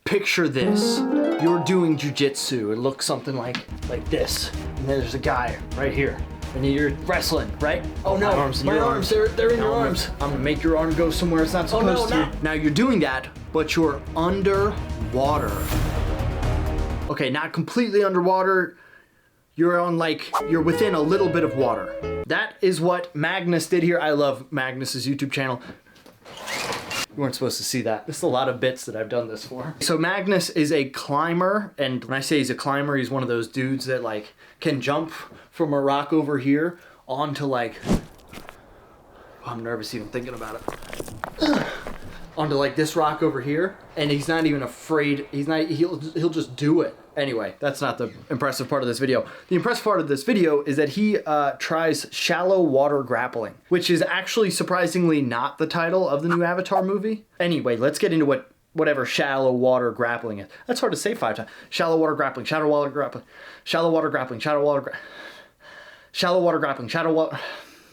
picture this. You're doing jujitsu. It looks something like this. And there's a guy right here. And you're wrestling, right? Oh no, my arms, they're in your arms. I'm gonna make your arm go somewhere it's not supposed to. Now you're doing that, but you're underwater. Okay, not completely underwater. You're on you're within a little bit of water. That is what Magnus did here. I love Magnus's YouTube channel. You weren't supposed to see that. There's a lot of bits that I've done this for. So Magnus is a climber, and when I say he's a climber, he's one of those dudes that can jump from a rock over here onto oh, I'm nervous even thinking about it. Onto this rock over here, and he's not even afraid. He'll just do it. Anyway, that's not the impressive part of this video. The impressive part of this video is that he tries shallow water grappling, which is actually surprisingly not the title of the new Avatar movie. Anyway, let's get into whatever shallow water grappling is. That's hard to say 5 times. Shallow water grappling, shallow water grappling, shallow water grappling, shallow water shallow water grappling, shallow water.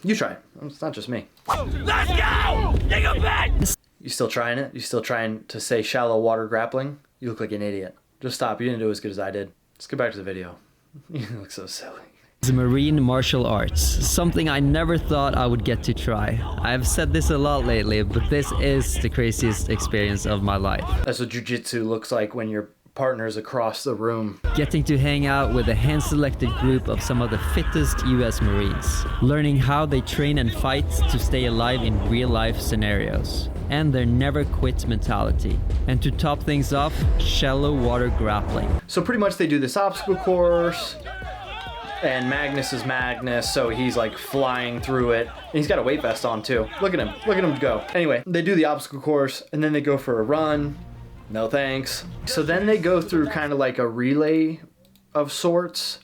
You try it. It's not just me. Let's go! Take a bet! You still trying it? You still trying to say shallow water grappling? You look like an idiot. Just stop. You didn't do as good as I did. Let's get back to the video. You look so silly. It's marine martial arts, something I never thought I would get to try. I've said this a lot lately, but this is the craziest experience of my life. That's what jiu-jitsu looks like when your partner's across the room. Getting to hang out with a hand-selected group of some of the fittest US Marines. Learning how they train and fight to stay alive in real-life scenarios. And their never quit mentality. And to top things off, shallow water grappling. So pretty much they do this obstacle course, and Magnus is Magnus, so he's flying through it. And he's got a weight vest on too. Look at him go. Anyway, they do the obstacle course, and then they go for a run. No thanks. So then they go through kind of like a relay of sorts.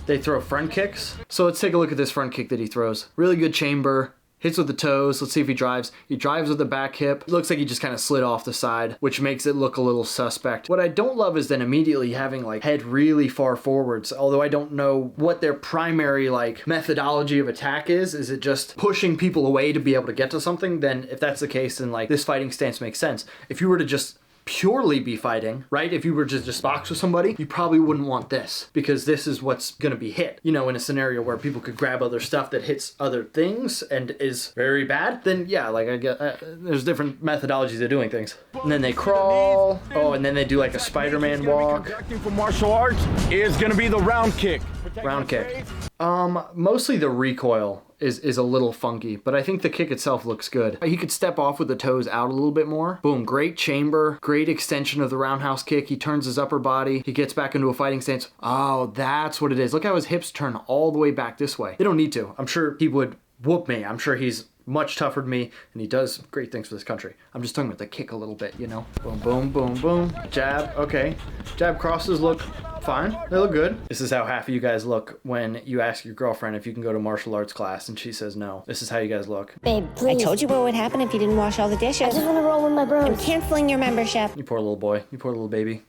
They throw front kicks. So let's take a look at this front kick that he throws. Really good chamber. Hits with the toes. Let's see if he drives. He drives with the back hip. It looks like he just kind of slid off the side, which makes it look a little suspect. What I don't love is then immediately having head really far forwards. Although I don't know what their primary methodology of attack is. Is it just pushing people away to be able to get to something? Then if that's the case, then this fighting stance makes sense. If you were to just purely be fighting, right? If you were to just box with somebody, you probably wouldn't want this, because this is what's gonna be hit. You know, in a scenario where people could grab other stuff that hits other things and is very bad, then yeah, I get, there's different methodologies of doing things. And then they crawl. Oh, and then they do a Spider-Man walk. Protecting for martial arts is gonna be the round kick. Round kick. Mostly the recoil is a little funky, but I think the kick itself looks good. He could step off with the toes out a little bit more. Boom, great chamber, great extension of the roundhouse kick. He turns his upper body. He gets back into a fighting stance. Oh, that's what it is. Look how his hips turn all the way back this way. They don't need to. I'm sure he would whoop me. I'm sure he's much tougher than me, and he does great things for this country. I'm just talking about the kick a little bit, you know? Boom, boom, boom, boom. Jab, okay. Jab crosses look fine. They look good. This is how half of you guys look when you ask your girlfriend if you can go to martial arts class and she says no. This is how you guys look. Babe, please. I told you what would happen if you didn't wash all the dishes. I just want to roll with my bros. I'm canceling your membership. You poor little boy. You poor little baby.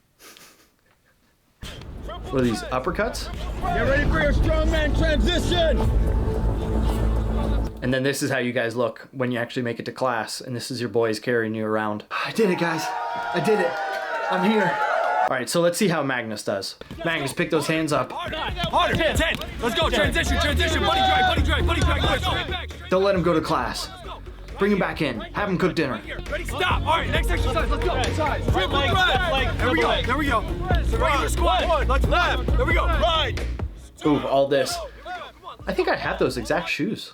What are these, uppercuts? Get ready for your strongman transition! And then this is how you guys look when you actually make it to class, and this is your boys carrying you around. I did it, guys. I did it. I'm here. All right, so let's see how Magnus does. Magnus, pick those hands up. Harder, 10. Let's go, transition, buddy drive. Don't let him go to class. Bring him back in. Have him cook dinner. Ready, stop. All right, next exercise, let's go. Triple drive. There we go. Regular squat. Let's left. There we go. Right. Ooh, all this. I think I have those exact shoes.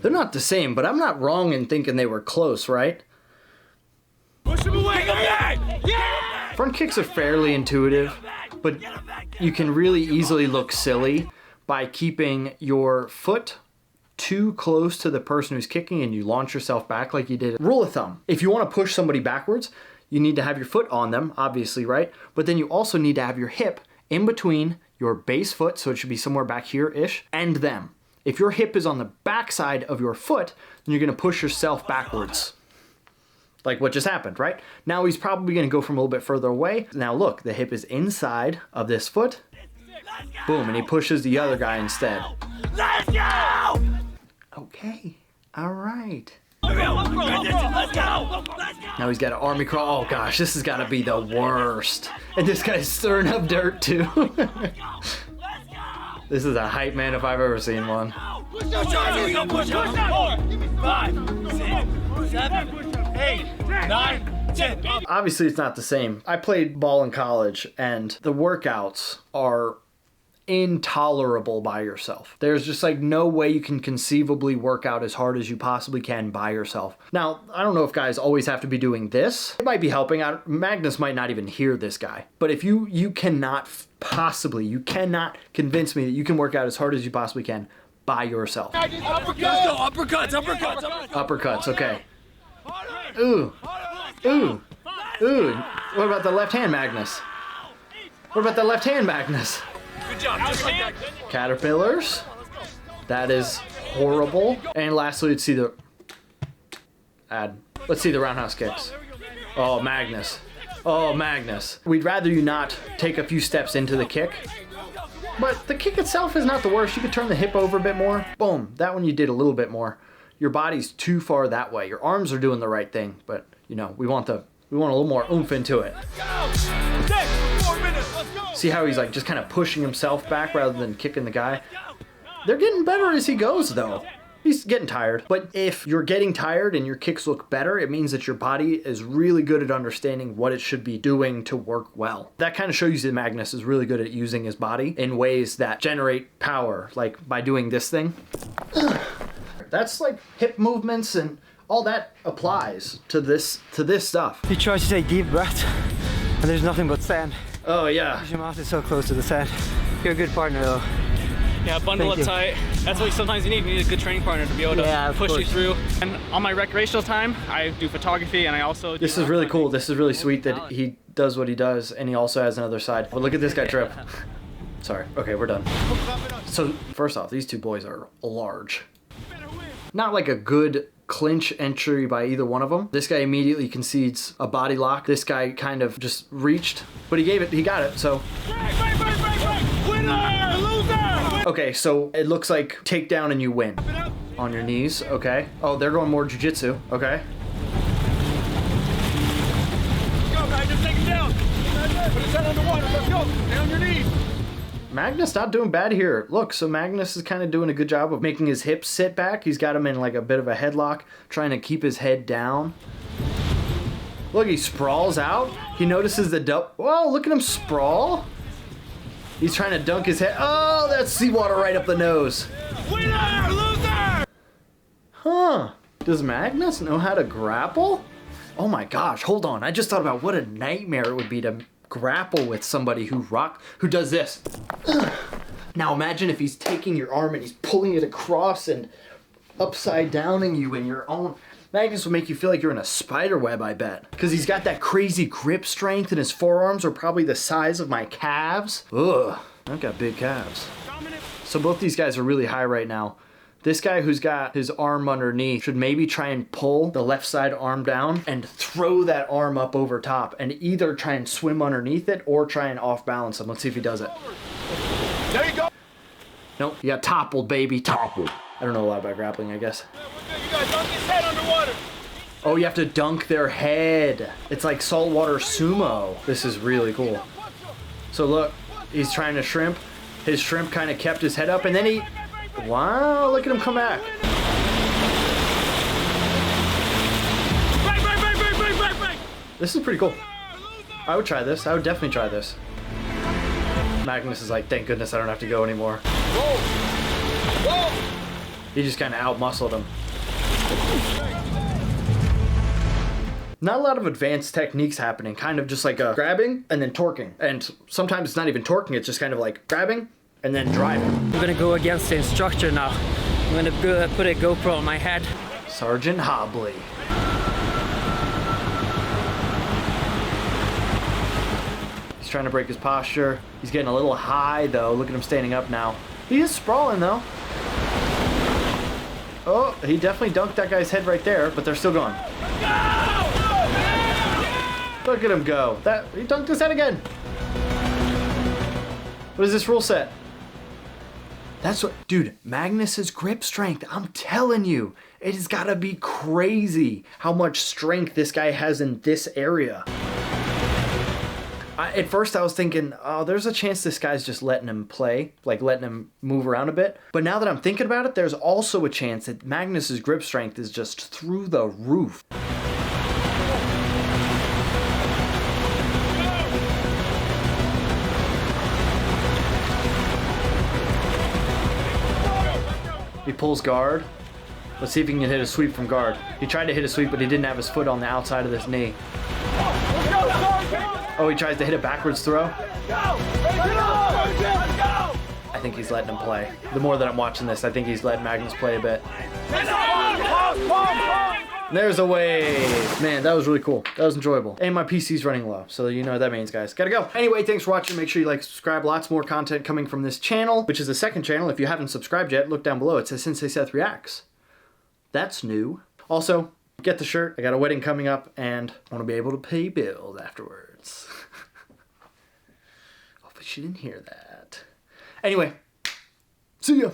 They're not the same, but I'm not wrong in thinking they were close, right? Push him away. Yeah. Front kicks are fairly intuitive, but you can really easily look silly by keeping your foot too close to the person who's kicking and you launch yourself back like you did. Rule of thumb, if you want to push somebody backwards, you need to have your foot on them, obviously, right? But then you also need to have your hip in between your base foot, so it should be somewhere back here-ish, and them. If your hip is on the backside of your foot, then you're gonna push yourself backwards. Like what just happened, right? Now he's probably gonna go from a little bit further away. Now look, the hip is inside of this foot. Boom, and he pushes the other guy instead. Let's go! Okay, all right. Let's go! Now he's got an army crawl. Oh gosh, this has got to be the worst. And this guy's stirring up dirt too. This is a hype man if I've ever seen one. Push up! 5, 6, 7, 8, 9, 10. Obviously it's not the same. I played ball in college and the workouts are intolerable by yourself. There's just like no way you can conceivably work out as hard as you possibly can by yourself. Now, I don't know if guys always have to be doing this. It might be helping out. Magnus might not even hear this guy. But if you cannot possibly, you cannot convince me that you can work out as hard as you possibly can by yourself. Uppercuts, okay. Ooh. Ooh. Ooh. What about the left hand, Magnus? What about the left hand, Magnus? Good job. Just like that. Caterpillars. That is horrible. And lastly, let's see the roundhouse kicks. Oh, Magnus. Oh, Magnus. We'd rather you not take a few steps into the kick. But the kick itself is not the worst. You could turn the hip over a bit more. Boom. That one you did a little bit more. Your body's too far that way. Your arms are doing the right thing, but you know, we want a little more oomph into it. See how he's like just kind of pushing himself back rather than kicking the guy? They're getting better as he goes though. He's getting tired. But if you're getting tired and your kicks look better, it means that your body is really good at understanding what it should be doing to work well. That kind of shows you that Magnus is really good at using his body in ways that generate power, like by doing this thing. That's like hip movements and all that applies to this stuff. He tries to take deep breaths and there's nothing but sand. Oh yeah. Your mouth is so close to the sand. You're a good partner though. Yeah, bundle up tight. That's what sometimes you need a good training partner to be able to push you through. And on my recreational time, I do photography and I also do... This is really cool. This is really sweet that he does what he does and he also has another side. But look at this guy trip. Sorry. Okay, we're done. So first off, these two boys are large. Not like a good clinch entry by either one of them. This guy immediately concedes a body lock. This guy kind of just reached, but he got it, so. Winner! Loser! Okay, so it looks like takedown and you win. On your knees, okay. Oh, they're going more jiu-jitsu, okay. Go, guys, just take him down. Put his head on the water, let's go. Stay on your knees. Magnus not doing bad here. Look, so Magnus is kind of doing a good job of making his hips sit back. He's got him in like a bit of a headlock, trying to keep his head down. Look, he sprawls out. He notices the dump. Whoa, look at him sprawl. He's trying to dunk his head. Oh, that's seawater right up the nose. Winner! Loser! Huh. Does Magnus know how to grapple? Oh my gosh, hold on. I just thought about what a nightmare it would be to grapple with somebody who does this. Now imagine if he's taking your arm and he's pulling it across and upside downing you in your own. Magnus will make you feel like you're in a spider web, I bet. Because he's got that crazy grip strength and his forearms are probably the size of my calves. Ugh, I've got big calves. So both these guys are really high right now. This guy who's got his arm underneath should maybe try and pull the left side arm down and throw that arm up over top and either try and swim underneath it or try and off balance him. Let's see if he does it. There you go. Nope, you got toppled, baby, toppled. I don't know a lot about grappling, I guess. You guys dunk his head underwater. Oh, you have to dunk their head. It's like saltwater sumo. This is really cool. So look, he's trying to shrimp. His shrimp kind of kept his head up and then he... Wow, look at him come back. Break. This is pretty cool. I would try this. I would definitely try this. Magnus is like, thank goodness I don't have to go anymore. Whoa! He just kind of out-muscled him. Not a lot of advanced techniques happening. Kind of just like a grabbing and then torquing. And sometimes it's not even torquing. It's just kind of like grabbing and then driving. I'm gonna go against the instructor now. I'm gonna put a GoPro on my head. Sergeant Hobley. He's trying to break his posture. He's getting a little high though. Look at him standing up now. He is sprawling though. Oh, he definitely dunked that guy's head right there, but they're still going. Look at him go. He dunked his head again. What is this rule set? That's what, dude, Magnus's grip strength, I'm telling you. It has got to be crazy how much strength this guy has in this area. At first I was thinking, oh, there's a chance this guy's just letting him play, like letting him move around a bit. But now that I'm thinking about it, there's also a chance that Magnus's grip strength is just through the roof. He pulls guard. Let's see if he can hit a sweep from guard. He tried to hit a sweep, but he didn't have his foot on the outside of this knee. Oh, he tries to hit a backwards throw. I think he's letting him play. The more that I'm watching this, I think he's letting Magnus play a bit. There's a wave. Man, that was really cool. That was enjoyable. And my PC's running low, so you know what that means, guys. Gotta go. Anyway, thanks for watching. Make sure you like, subscribe. Lots more content coming from this channel, which is the second channel. If you haven't subscribed yet, look down below. It says Sensei Seth Reacts. That's new. Also, get the shirt. I got a wedding coming up, and I want to be able to pay bills afterwards. Hopefully she didn't hear that. Anyway, see ya.